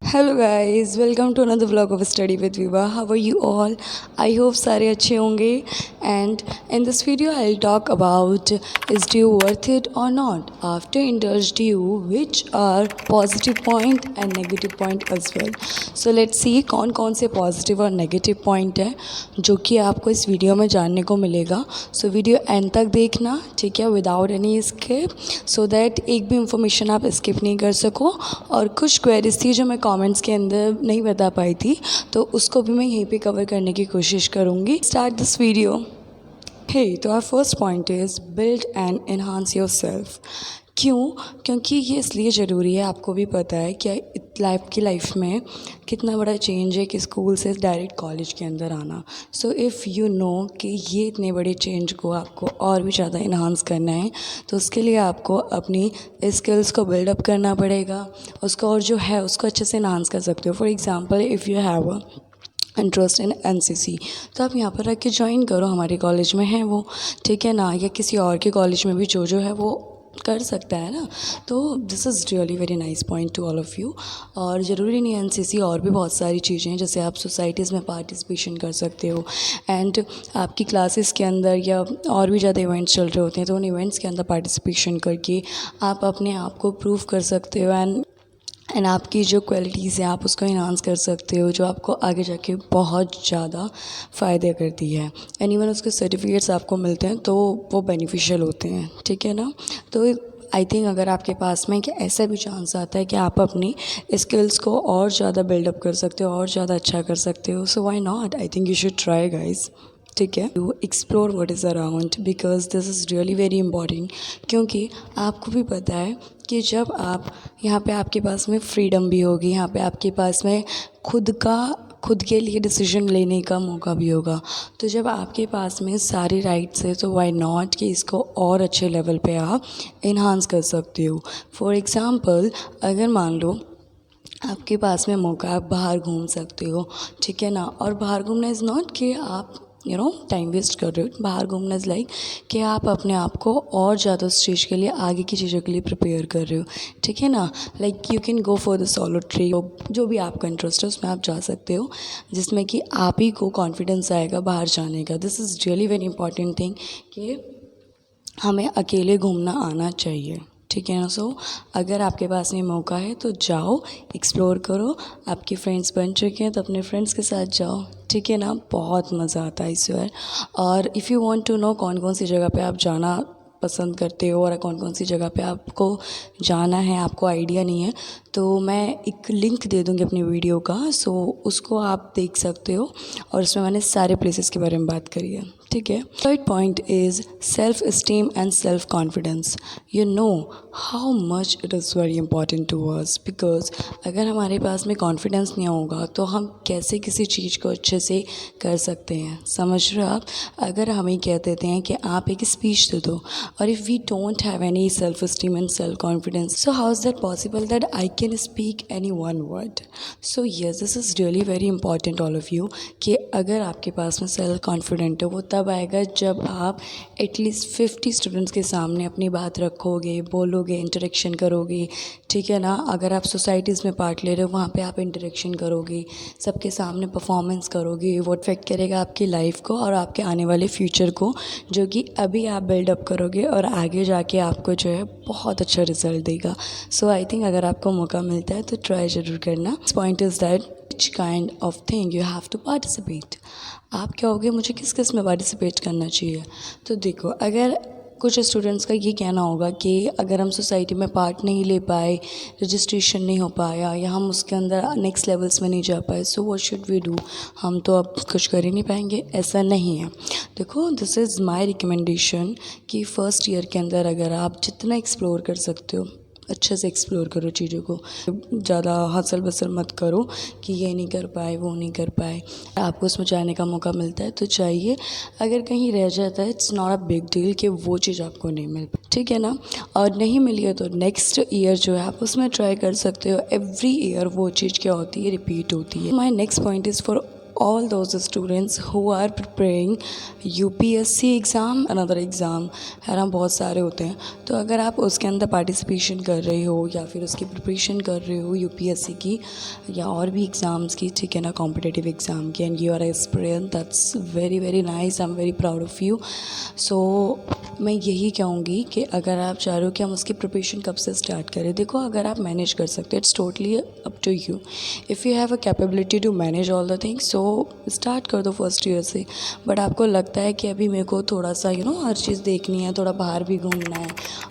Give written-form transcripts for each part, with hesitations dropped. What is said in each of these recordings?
Hello guys, welcome to another vlog of Study with Viva. How are you all? I hope सारे अच्छे होंगे. And in this video I'll talk about is DU worth it or not. After indulge DU, which are positive point and negative point as well. So let's see कौन कौन से positive और negative point है जो कि आपको इस video में जानने को मिलेगा. So वीडियो एंड तक देखना, ठीक है, without any skip, so that एक भी इंफॉर्मेशन आप स्किप नहीं कर सको. और कुछ क्वेरीज थी जो मैं कमेंट्स के अंदर नहीं बता पाई थी, तो उसको भी मैं यहीं पे कवर करने की कोशिश करूँगी. Start this video. हे, तो our first point is build and enhance yourself. क्यों? क्योंकि ये इसलिए ज़रूरी है. आपको भी पता है कि लाइफ में कितना बड़ा चेंज है कि स्कूल से डायरेक्ट कॉलेज के अंदर आना. सो इफ़ यू नो कि ये इतने बड़े चेंज को आपको और भी ज़्यादा इन्हांस करना है, तो उसके लिए आपको अपनी स्किल्स को बिल्डअप करना पड़ेगा. उसको और जो है उसको अच्छे से इन्हांस कर सकते हो. For example, if you have a interest in NCC, तो आप यहाँ पर रख के ज्वाइन करो. हमारे कॉलेज में है वो, ठीक है ना, या किसी और के कॉलेज में भी जो है वो कर सकता है ना. तो this is really very nice point two all of you. और ज़रूरी नहीं एनसीसी, और भी बहुत सारी चीज़ें हैं. जैसे आप सोसाइटीज़ में पार्टिसिपेशन कर सकते हो, एंड आपकी क्लासेस के अंदर या और भी ज़्यादा इवेंट्स चल रहे होते हैं, तो उन इवेंट्स के अंदर पार्टिसिपेशन करके आप अपने आप को प्रूव कर सकते हो. एंड आपकी जो क्वालिटीज़ हैं आप उसको इन्हांस कर सकते हो, जो आपको आगे जाके बहुत ज़्यादा फ़ायदे करती है. एंड इवन उसके सर्टिफिकेट्स आपको मिलते हैं तो वो बेनिफिशियल होते हैं, ठीक है ना. तो आई थिंक अगर आपके पास में कि ऐसा भी चांस आता है कि आप अपनी स्किल्स को और ज़्यादा बिल्डअप कर सकते हो, और ज़्यादा अच्छा कर सकते हो, so why not. I think you should try guys, ठीक है. To explore what is around, because this is really very important. क्योंकि आपको भी पता है कि जब आप यहाँ पे आपके पास में फ्रीडम भी होगी, यहाँ पे आपके पास में खुद के लिए डिसीजन लेने का मौका भी होगा. तो जब आपके पास में सारे राइट्स है, तो व्हाई नॉट कि इसको और अच्छे लेवल पे आप इन्हांस कर सकते हो. फॉर एग्ज़ाम्पल, अगर मान लो आपके पास में मौका, आप बाहर घूम सकते हो, ठीक है ना. और बाहर घूमना इज़ नॉट कि आप टाइम वेस्ट कर रहे हो. बाहर घूमना इज़ लाइक कि आप अपने आप को और ज़्यादा उस चीज़ के लिए, आगे की चीज़ों के लिए प्रिपेयर कर रहे हो, ठीक है ना. Like you can go for the solo trip, जो भी आपका इंटरेस्ट है उसमें आप जा सकते हो, जिसमें कि आप ही को कॉन्फिडेंस आएगा बाहर जाने का. This is really very important thing कि हमें अकेले घूमना आना चाहिए, ठीक है ना. सो अगर आपके पास में मौका है तो जाओ, एक्सप्लोर करो. आपके फ्रेंड्स बन चुके हैं तो अपने फ्रेंड्स के साथ जाओ, ठीक है ना. बहुत मज़ा आता है इस बार. और if you want to know कौन कौन सी जगह पे आप जाना पसंद करते हो और कौन कौन सी जगह पे आपको जाना है, आपको आइडिया नहीं है, तो मैं एक लिंक दे दूँगी अपनी वीडियो का. सो उसको आप देख सकते हो, और उसमें मैंने सारे प्लेसेस के बारे में बात करी है, ठीक है. Third point is self esteem and self confidence. You know how much it is very important to us, because अगर हमारे पास में कॉन्फिडेंस नहीं होगा तो हम कैसे किसी चीज़ को अच्छे से कर सकते हैं. समझ रहे हो आप. अगर हमें कह देते हैं कि आप एक स्पीच दे दो, और if we don't have any self esteem and self confidence, so how is that possible that I can speak any one word. So yes, this is really very important all of you, कि अगर आपके पास में self confident है, वो तब आएगा जब आप एटलीस्ट 50 स्टूडेंट्स के सामने अपनी बात रखोगे, बोलोगे, इंटरेक्शन करोगे, ठीक है ना. अगर आप सोसाइटीज़ में पार्ट ले रहे हो, वहाँ पे आप इंटरेक्शन करोगे, सबके सामने परफॉर्मेंस करोगे. वो इफेक्ट करेगा आपकी लाइफ को और आपके आने वाले फ्यूचर को, जो कि अभी आप बिल्डअप करोगे और आगे जाके आपको जो है बहुत अच्छा रिजल्ट देगा. सो आई थिंक अगर आपको मौका मिलता है तो ट्राई ज़रूर करना. Point is that which kind of thing you have to participate. आप क्या होगे, मुझे किस में पार्टिसिपेट करना चाहिए. तो देखो, अगर कुछ स्टूडेंट्स का ये कहना होगा कि अगर हम सोसाइटी में पार्ट नहीं ले पाए, रजिस्ट्रेशन नहीं हो पाया, या हम उसके अंदर नेक्स्ट लेवल्स में नहीं जा पाए, so what should we do, हम तो अब कुछ कर ही नहीं पाएंगे. ऐसा नहीं है. देखो, दिस इज़ माय रिकमेंडेशन कि फ़र्स्ट ईयर के अंदर अगर आप जितना एक्सप्लोर कर सकते हो, अच्छे से एक्सप्लोर करो चीज़ों को. ज़्यादा हसल बसल मत करो कि ये नहीं कर पाए, वो नहीं कर पाए. आपको उसमें जाने का मौका मिलता है तो चाहिए. अगर कहीं रह जाता है, it's not a big deal कि वो चीज़ आपको नहीं मिल पाई, ठीक है ना. और नहीं मिली है तो नेक्स्ट ईयर जो है आप उसमें ट्राई कर सकते हो. एवरी ईयर वो चीज़ क्या होती है, रिपीट होती है. My next point is for all those students who are preparing UPSC exam, another exam है ना, बहुत सारे होते हैं। तो अगर आप उसके अंदर पार्टिसिपेशन कर रहे हो या फिर उसकी प्रिपरेशन कर रहे हो UPSC की या और भी एग्ज़ाम्स की, ठीक है ना, कॉम्पिटिटिव एग्ज़ाम की, and you are aspirant, that's very very nice, I am very proud of you. So मैं यही कहूँगी कि अगर आप चाह रहे हो कि हम उसकी प्रिपरेशन कब से स्टार्ट करें, देखो अगर आप मैनेज कर सकते हो, it's totally up to you. If you have a capability to manage all the things, so start कर दो फर्स्ट ईयर से। बट आपको लगता है कि अभी मेरे को थोड़ा सा हर चीज़ देखनी है, थोड़ा बाहर भी घूमना है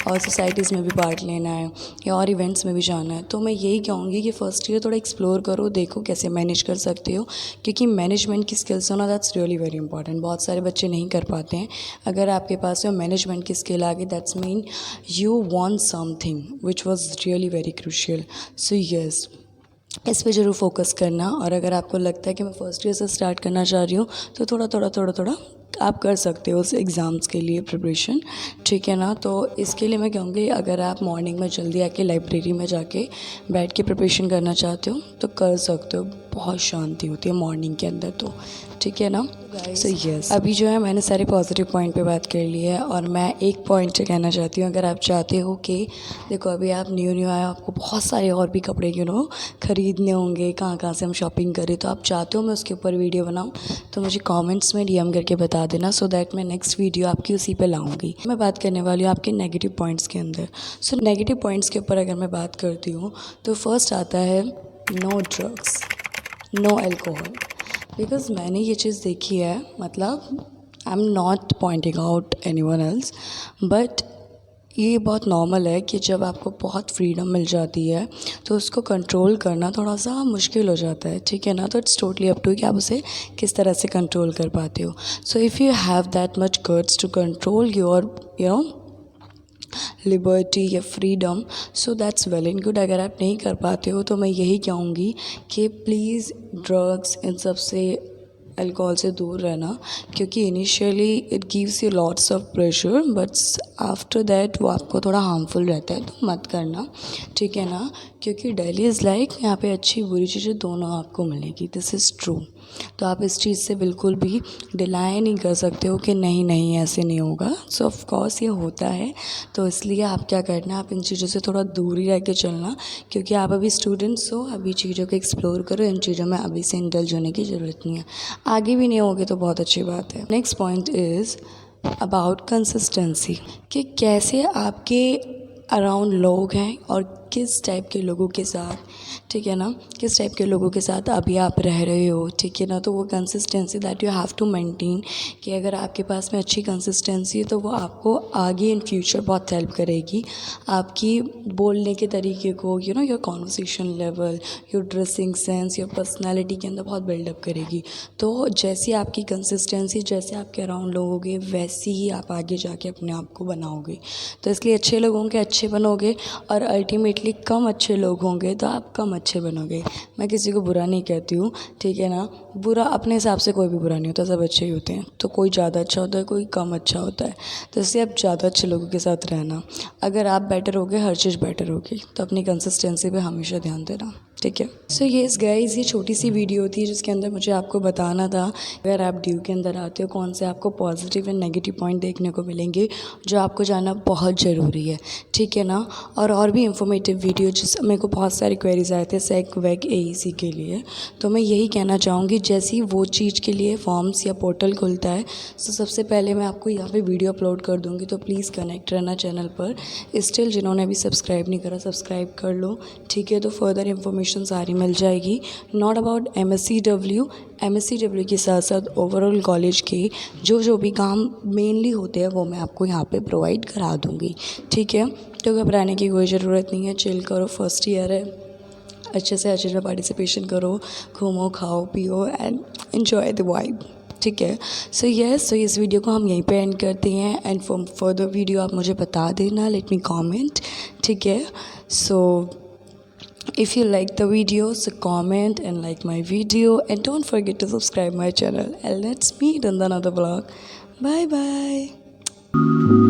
और सोसाइटीज़ में भी पार्ट लेना है या और इवेंट्स में भी जाना है, तो मैं यही कहूँगी कि फ़र्स्ट ईयर थोड़ा एक्सप्लोर करो, देखो कैसे मैनेज कर सकते हो, क्योंकि मैनेजमेंट की स्किल्स होना दैट्स रियली वेरी इंपॉर्टेंट। बहुत सारे बच्चे नहीं कर पाते हैं। अगर आपके पास में मैनेजमेंट की स्किल आ गई, that's mean you want something which was really very crucial. So yes, इस पे ज़रूर फोकस करना। और अगर आपको लगता है कि मैं फ़र्स्ट ईयर से स्टार्ट करना चाह रही हूँ, तो थोड़ा आप कर सकते हो उस एग्ज़ाम्स के लिए प्रिपरेशन, ठीक है ना। तो इसके लिए मैं कहूँगी, अगर आप मॉर्निंग में जल्दी आके लाइब्रेरी में जाके बैठ के प्रिपरेशन करना चाहते हो तो कर सकते हो। बहुत शांति होती है मॉर्निंग के अंदर, तो ठीक है ना। सो यस, अभी जो है मैंने सारे पॉजिटिव पॉइंट पे बात कर ली है, और मैं एक पॉइंट कहना चाहती हूँ। अगर आप चाहते हो कि देखो अभी आप न्यू आए हो, आपको बहुत सारे और भी कपड़े ख़रीदने होंगे, कहाँ से हम शॉपिंग करें, तो आप चाहते हो मैं उसके ऊपर वीडियो बनाऊँ, तो मुझे कमेंट्स में DM करके बता देना, सो दैट मैं नेक्स्ट वीडियो आपकी उसी पे लाऊंगी। मैं बात करने वाली हूँ आपके नेगेटिव पॉइंट्स के अंदर। सो नेगेटिव पॉइंट्स के ऊपर अगर मैं बात करती हूँ, तो फर्स्ट आता है no drugs, no alcohol. Because मैंने ये चीज़ देखी है, मतलब I am not pointing out anyone else, but ये बहुत नॉर्मल है कि जब आपको बहुत फ्रीडम मिल जाती है तो उसको कंट्रोल करना थोड़ा सा मुश्किल हो जाता है, ठीक है ना। तो इट्स टोटली अप टू कि आप उसे किस तरह से कंट्रोल कर पाते हो। So if you have that much guts to control your liberty या freedom, so that's well and good. अगर आप नहीं कर पाते हो तो मैं यही कहूँगी कि प्लीज़ ड्रग्स, इन सब से, अल्कोहल से दूर रहना, क्योंकि initially it gives you lots of pressure, but after that वो आपको थोड़ा हार्मफुल रहता है, तो मत करना, ठीक है ना। क्योंकि डेली इज़ लाइक, यहाँ पे अच्छी बुरी चीज़ें दोनों आपको मिलेगी, दिस इज़ ट्रू। तो आप इस चीज़ से बिल्कुल भी डिलाई नहीं कर सकते हो कि नहीं ऐसे नहीं होगा। सो ऑफ कोर्स ये होता है, तो इसलिए आप क्या करना, आप इन चीज़ों से थोड़ा दूर ही रह के चलना, क्योंकि आप अभी स्टूडेंट्स हो, अभी चीज़ों को एक्सप्लोर करो। इन चीज़ों में अभी से इंडल्ज होने की ज़रूरत नहीं है, आगे भी नहीं होगे तो बहुत अच्छी बात है। Next point is about consistency, कि कैसे आपके अराउंड लोग हैं और किस टाइप के लोगों के साथ, ठीक है ना, किस टाइप के लोगों के साथ अभी आप रह रहे हो, ठीक है ना। तो वो consistency that you have to maintain, कि अगर आपके पास में अच्छी कंसिस्टेंसी है तो वो आपको आगे इन फ्यूचर बहुत हेल्प करेगी, आपकी बोलने के तरीके को, your conversation level, your dressing sense, your personality के अंदर बहुत बिल्डअप करेगी। तो जैसी आपकी कंसिस्टेंसी, जैसे आपके अराउंड लोग होंगे, वैसे ही आप आगे जाके अपने आप को बनाओगे। तो इसलिए अच्छे लोगों के अच्छे बनोगे, और अल्टीमेटली कम अच्छे लोग होंगे तो आप कम अच्छे बनोगे। मैं किसी को बुरा नहीं कहती हूँ, ठीक है ना। बुरा अपने हिसाब से कोई भी बुरा नहीं होता, सब अच्छे ही होते हैं। तो कोई ज़्यादा अच्छा होता है, कोई कम अच्छा होता है, तो इसलिए आप ज़्यादा अच्छे लोगों के साथ रहना। अगर आप बेटर होगे, हर चीज़ बेटर होगी, तो अपनी कंसिस्टेंसी पे हमेशा ध्यान देना, ठीक है। सो येस गाइस, ये छोटी सी वीडियो थी जिसके अंदर मुझे आपको बताना था, अगर आप ड्यू के अंदर आते हो, कौन से आपको पॉजिटिव एंड नेगेटिव पॉइंट देखने को मिलेंगे जो आपको जानना बहुत ज़रूरी है, ठीक है ना। और भी इंफॉर्मेटिव वीडियो, जिस मेरे को बहुत सारे क्वेरीज आए थे सेक वेक AEC के लिए, तो मैं यही कहना चाहूँगी, जैसे ही वो चीज़ के लिए फॉर्म्स या पोर्टल खुलता है, तो सबसे पहले मैं आपको यहाँ पे वीडियो अपलोड कर दूँगी, तो प्लीज़ कनेक्ट रहना चैनल पर। स्टिल जिन्होंने अभी सब्सक्राइब नहीं करा, सब्सक्राइब कर लो, ठीक है। तो फर्दर इन्फॉर्मेशन सारी मिल जाएगी, नॉट अबाउट MSCW के साथ साथ ओवरऑल कॉलेज के जो भी काम मेनली होते हैं वो मैं आपको यहाँ पे प्रोवाइड करा दूँगी, ठीक है। तो घबराने की कोई ज़रूरत नहीं है, चिल करो, फर्स्ट ईयर है, अच्छे से हर चीज़ में पार्टिसिपेशन करो, घूमो, खाओ, पियो एंड एन्जॉय द वाइब, ठीक है। सो इस वीडियो को हम यहीं पे एंड करते हैं, एंड फॉर फर्दर वीडियो आप मुझे बता देना, लेट मी कमेंट, ठीक है। सो if you like the video, so comment and like my video, and don't forget to subscribe my channel, and let's meet in another vlog. Bye bye.